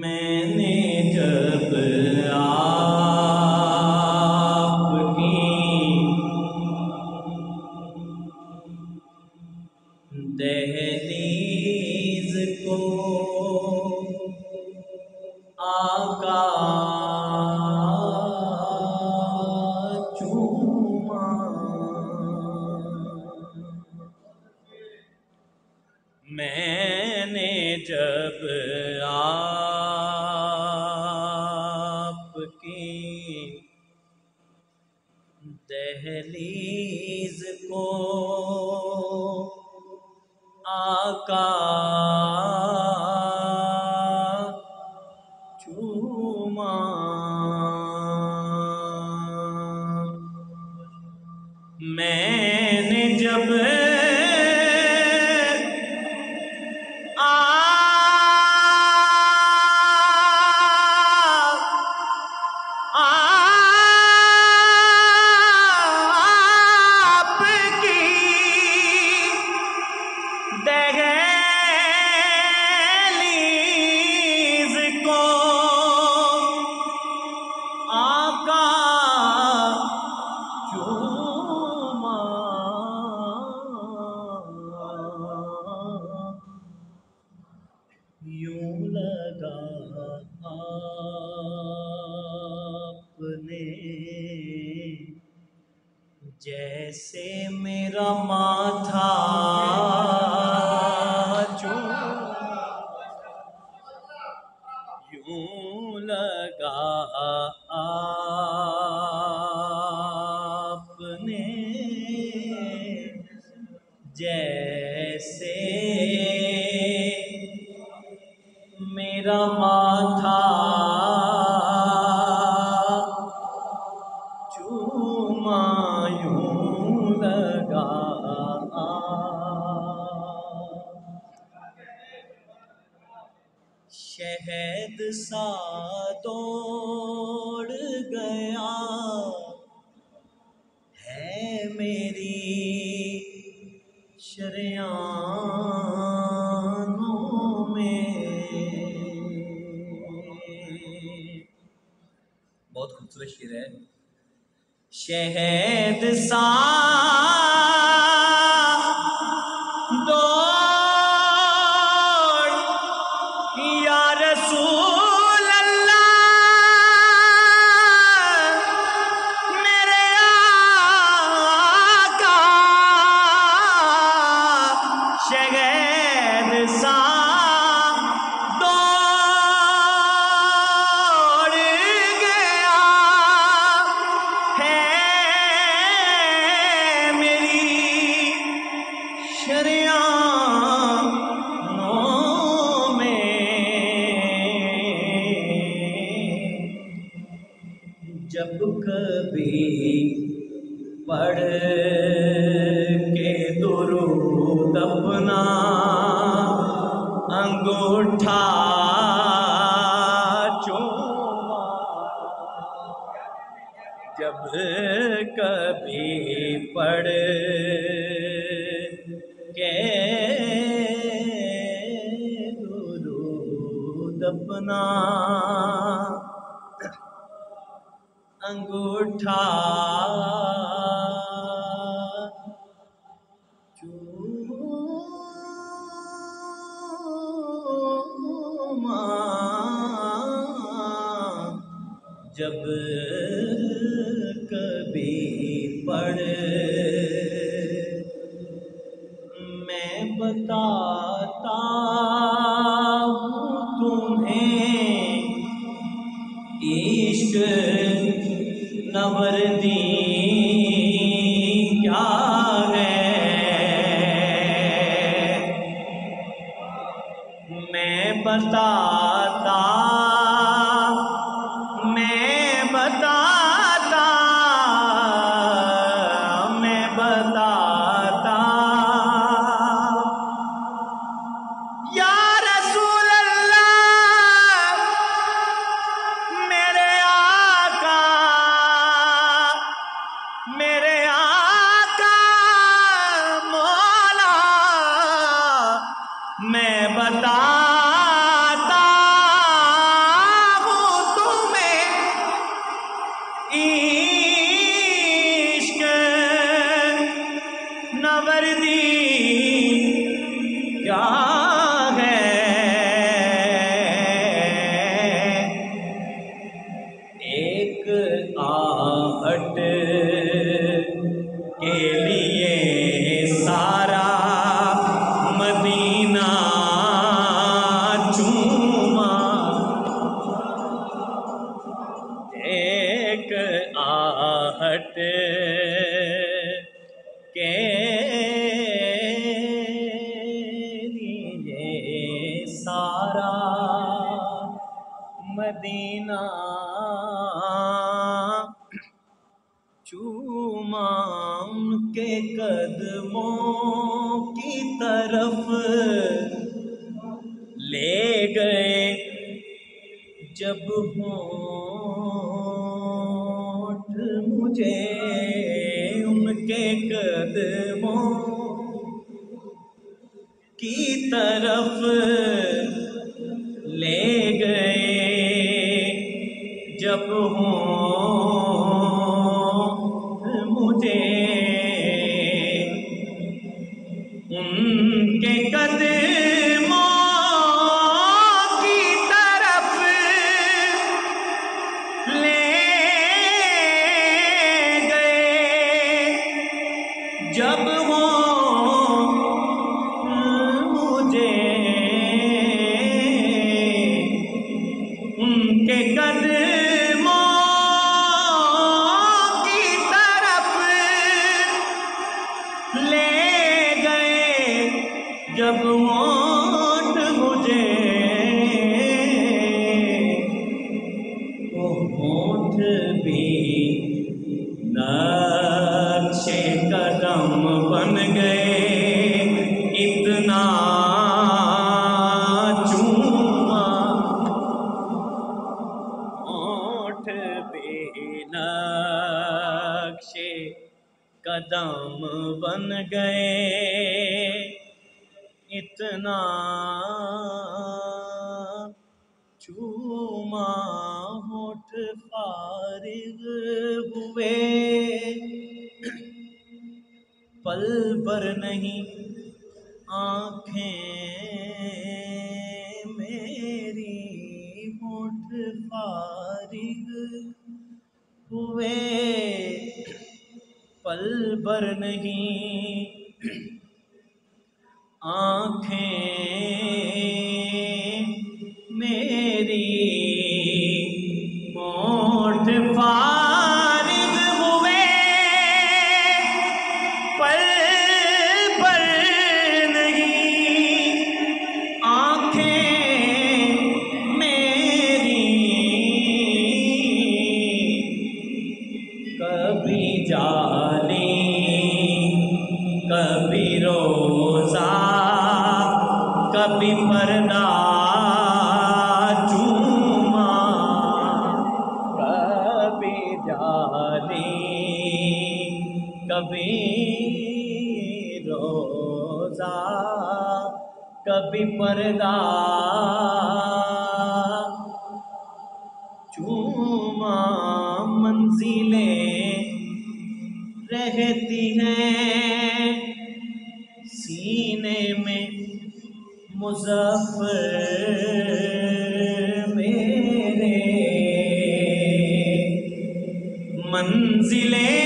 मैंने जब आपकी दहलीज को आका चूमा, मैंने जब आपकी दहलीज को आका चूमा, मैंने जब दहलीज को आका चूमा, यूं लगा आपने जैसे मेरा माथा यूं लगा आपने जैसे मेरा माथा चूमा, यूं लगा शहद सा दौड़ गया है मेरी शरियानों में। बहुत खूबसूरत शेर है। शहद सा दौड़ या रसूल अल्लाह मेरे आका, शहद सा दौड़ गया है मेरी शरियानों में। जब कभी पढ़ के दुरूद अपना अंगूठा चूमा, जब कभी पढ़ के दुरूद अपना अंगूठा चूमा, जब कभी पढ़ मैं बताता हूँ तुम्हें इश्क नवरदी क्या है। मैं बताता या रसूल अल्लाह मेरे आका, हट के लिए सारा मदीना चूमा उनके कदमों की तरफ ले गए जब होठ मुझे उनके कदमों की तरफ ले गए जब होठ मुझे उनके कदमों की तरफ ले गए जब मुझे उनके कदमों की तरफ ले गए जब होठ मुझे वो होठ भी नक्शे कदम बन गए इतना चूमा होठ भी नक्शे कदम बन गए इतना चूमा होठ फारिग हुए पल भर नहीं आँखें मेरी होठ फारिग हुए पल भर नहीं आँखें मेरी होठ फारिग हुए पल भर नहीं आँखें मेरी कभी जाली कभी रोज़ा कभी पर्दा चूमा कभी जाली कभी रोज़ा कभी पर्दा चूमा मंजिलें रहती हैं सीने में मुज़फ़्फ़र मेरे मंजिलें